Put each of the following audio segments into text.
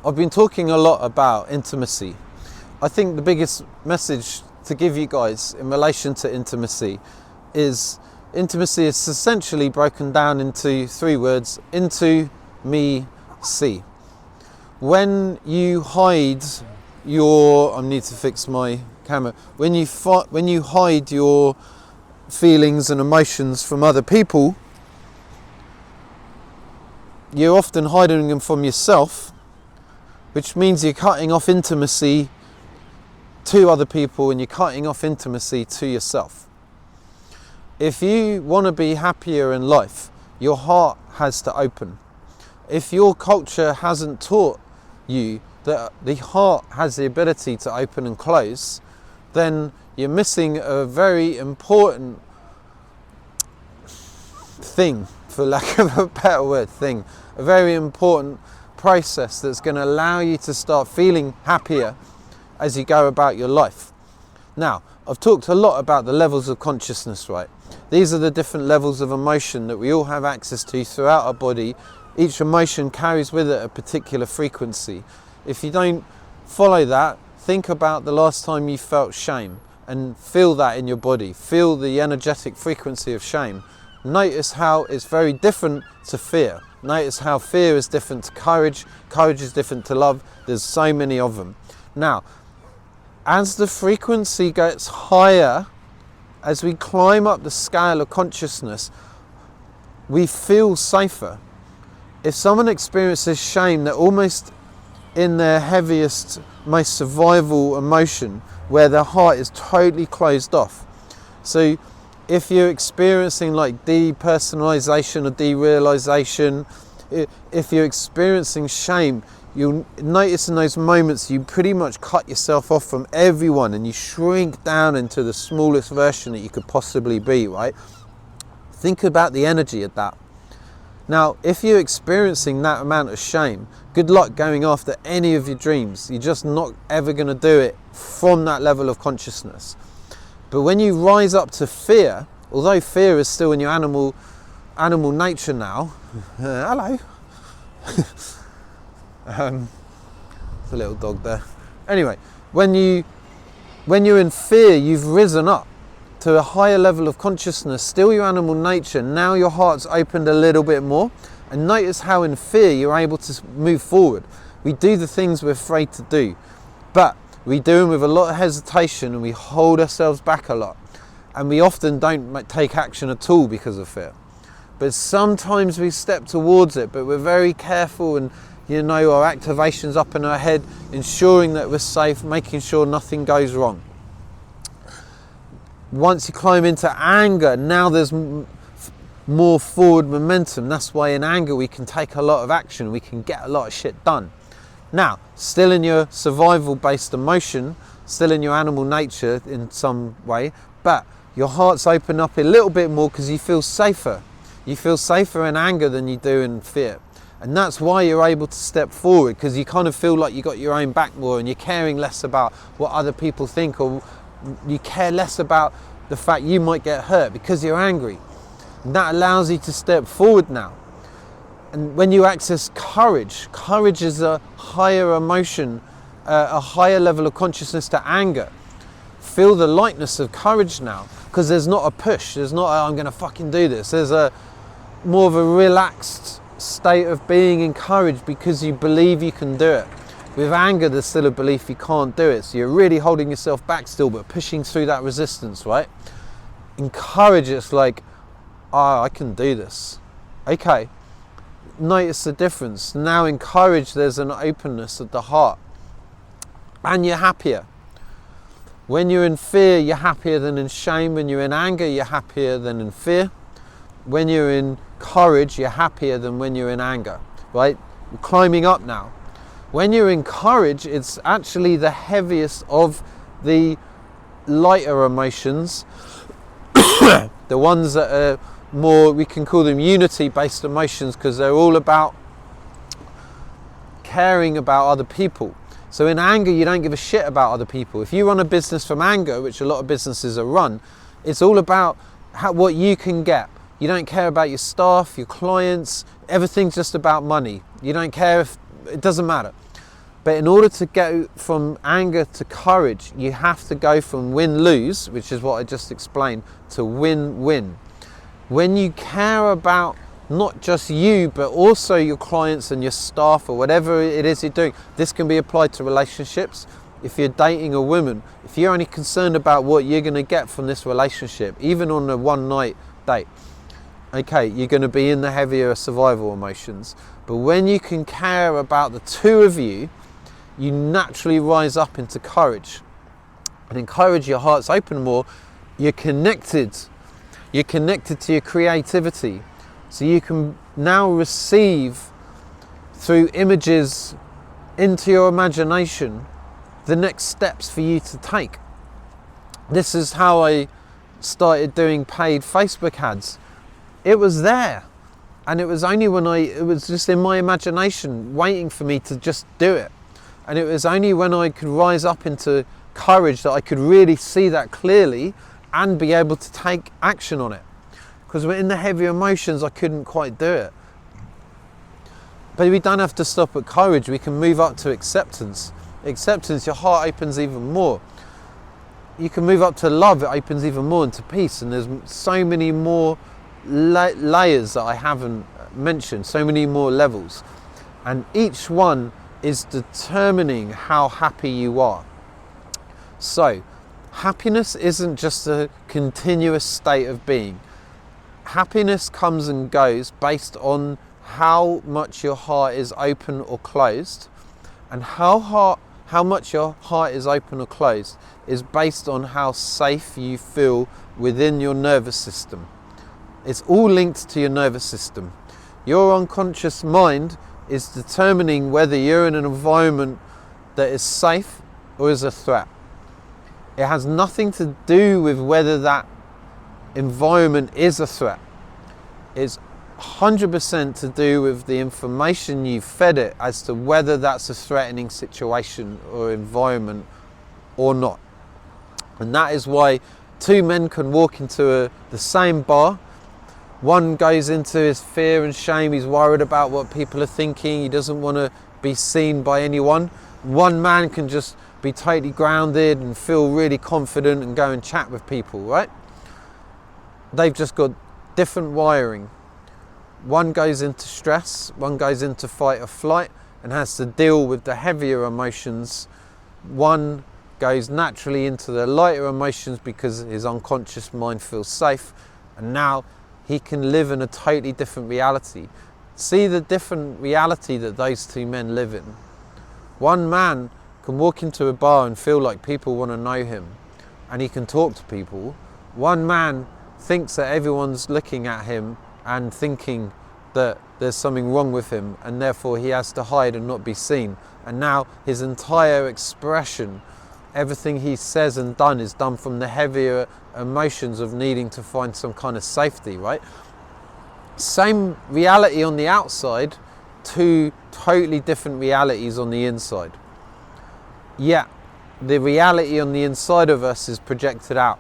I've been talking a lot about intimacy. I think the biggest message to give you guys in relation to intimacy is essentially broken down into 3 words: into, me, see. When you hide your, I need to fix my camera. When you hide your feelings and emotions from other people, you're often hiding them from yourself, which means you're cutting off intimacy to other people and you're cutting off intimacy to yourself. If you want to be happier in life, your heart has to open. If your culture hasn't taught you that the heart has the ability to open and close, then you're missing a very important thing, for lack of a better word, a very important process that's going to allow you to start feeling happier as you go about your life. Now, I've talked a lot about the levels of consciousness, right? These are the different levels of emotion that we all have access to throughout our body. Each emotion carries with it a particular frequency. If you don't follow that, think about the last time you felt shame and feel that in your body. Feel the energetic frequency of shame. Notice how it's very different to fear. Notice how fear is different to courage. Courage is different to love. There's so many of them. Now, as the frequency gets higher, as we climb up the scale of consciousness, we feel safer. If someone experiences shame, they're almost in their heaviest, most survival emotion, where their heart is totally closed off. So if you're experiencing like depersonalization or derealization, if you're experiencing shame, you'll notice in those moments you pretty much cut yourself off from everyone and you shrink down into the smallest version that you could possibly be, right? Think about the energy of that. Now, if you're experiencing that amount of shame, good luck going after any of your dreams. You're just not ever going to do it from that level of consciousness. But when you rise up to fear, although fear is still in your animal nature now, hello. There's a little dog there. Anyway, when you're in fear, you've risen up to a higher level of consciousness, still your animal nature. Now your heart's opened a little bit more, and notice how in fear you're able to move forward. We do the things we're afraid to do, but we do them with a lot of hesitation and we hold ourselves back a lot, and we often don't take action at all because of fear. But sometimes we step towards it, but we're very careful, and our activation's up in our head, ensuring that we're safe, making sure nothing goes wrong. Once you climb into anger, now there's more forward momentum. That's why in anger we can take a lot of action, we can get a lot of shit done. Now, still in your survival-based emotion, still in your animal nature in some way, but your heart's open up a little bit more because you feel safer. You feel safer in anger than you do in fear. And that's why you're able to step forward, because you kind of feel like you got your own back more and you're caring less about what other people think, or you care less about the fact you might get hurt because you're angry. And that allows you to step forward now. And when you access courage is a higher emotion, a higher level of consciousness to anger. Feel the lightness of courage now, because there's not a push, there's not a, I'm going to fucking do this. There's a more of a relaxed state of being encouraged because you believe you can do it. With anger, there's still a belief you can't do it. So you're really holding yourself back still, but pushing through that resistance, right? In courage, it's like, I can do this. Okay. Notice the difference. Now in courage, there's an openness of the heart. And you're happier. When you're in fear, you're happier than in shame. When you're in anger, you're happier than in fear. When you're in courage, you're happier than when you're in anger, right? We're climbing up now. When you're in courage, it's actually the heaviest of the lighter emotions. The ones that are more, we can call them unity-based emotions, because they're all about caring about other people. So in anger, you don't give a shit about other people. If you run a business from anger, which a lot of businesses are run, it's all about what you can get. You don't care about your staff, your clients, everything's just about money. You don't care if, it doesn't matter. But in order to go from anger to courage, you have to go from win-lose, which is what I just explained, to win-win. When you care about not just you, but also your clients and your staff or whatever it is you're doing, this can be applied to relationships. If you're dating a woman, if you're only concerned about what you're going to get from this relationship, even on a one-night date, okay, you're going to be in the heavier survival emotions. But when you can care about the two of you, you naturally rise up into courage. And in courage, your heart's open more. You're connected. You're connected to your creativity. So you can now receive through images into your imagination the next steps for you to take. This is how I started doing paid Facebook ads. It was there. And it was only when it was just in my imagination waiting for me to just do it. And it was only when I could rise up into courage that I could really see that clearly and be able to take action on it. Because in the heavy emotions, I couldn't quite do it. But we don't have to stop at courage. We can move up to acceptance. Acceptance, your heart opens even more. You can move up to love, it opens even more, into peace. And there's so many more layers that I haven't mentioned, so many more levels. And each one is determining how happy you are. So, happiness isn't just a continuous state of being. Happiness comes and goes based on how much your heart is open or closed, and how much your heart is open or closed is based on how safe you feel within your nervous system. It's all linked to your nervous system. Your unconscious mind is determining whether you're in an environment that is safe or is a threat. It has nothing to do with whether that environment is a threat. It's 100% to do with the information you fed it as to whether that's a threatening situation or environment or not. And that is why two men can walk into the same bar. One goes into his fear and shame. He's worried about what people are thinking. He doesn't want to be seen by anyone. One man can just be totally grounded and feel really confident and go and chat with people, right? They've just got different wiring. One goes into stress, one goes into fight or flight and has to deal with the heavier emotions. One goes naturally into the lighter emotions because his unconscious mind feels safe, and now he can live in a totally different reality. See the different reality that those two men live in. One man can walk into a bar and feel like people want to know him and he can talk to people. One man thinks that everyone's looking at him and thinking that there's something wrong with him, and therefore he has to hide and not be seen. And now his entire expression, everything he says and done, is done from the heavier emotions of needing to find some kind of safety, right? Same reality on the outside, two totally different realities on the inside. Yet the reality on the inside of us is projected out.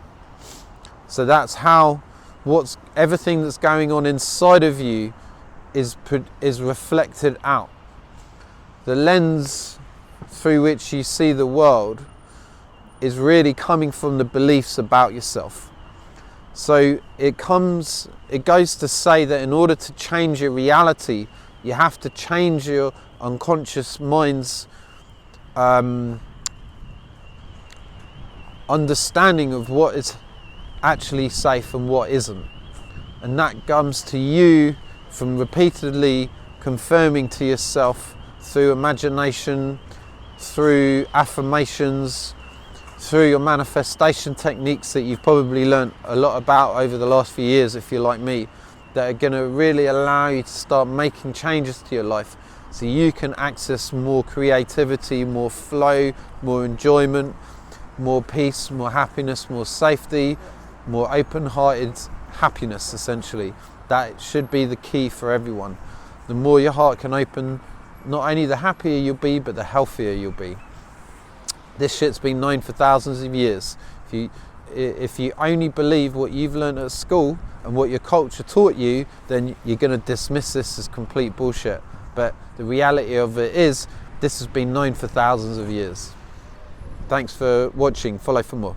So that's how everything that's going on inside of you is reflected out. The lens through which you see the world is really coming from the beliefs about yourself. So it goes to say that in order to change your reality, you have to change your unconscious mind's understanding of what is actually safe and what isn't. And that comes to you from repeatedly confirming to yourself through imagination, through affirmations, through your manifestation techniques that you've probably learnt a lot about over the last few years, if you're like me, that are going to really allow you to start making changes to your life so you can access more creativity, more flow, more enjoyment, more peace, more happiness, more safety, more open-hearted happiness, essentially. That should be the key for everyone. The more your heart can open, not only the happier you'll be, but the healthier you'll be. This shit's been known for thousands of years. If you only believe what you've learned at school and what your culture taught you, then you're going to dismiss this as complete bullshit. But the reality of it is, This has been known for thousands of years. Thanks for watching. Follow for more.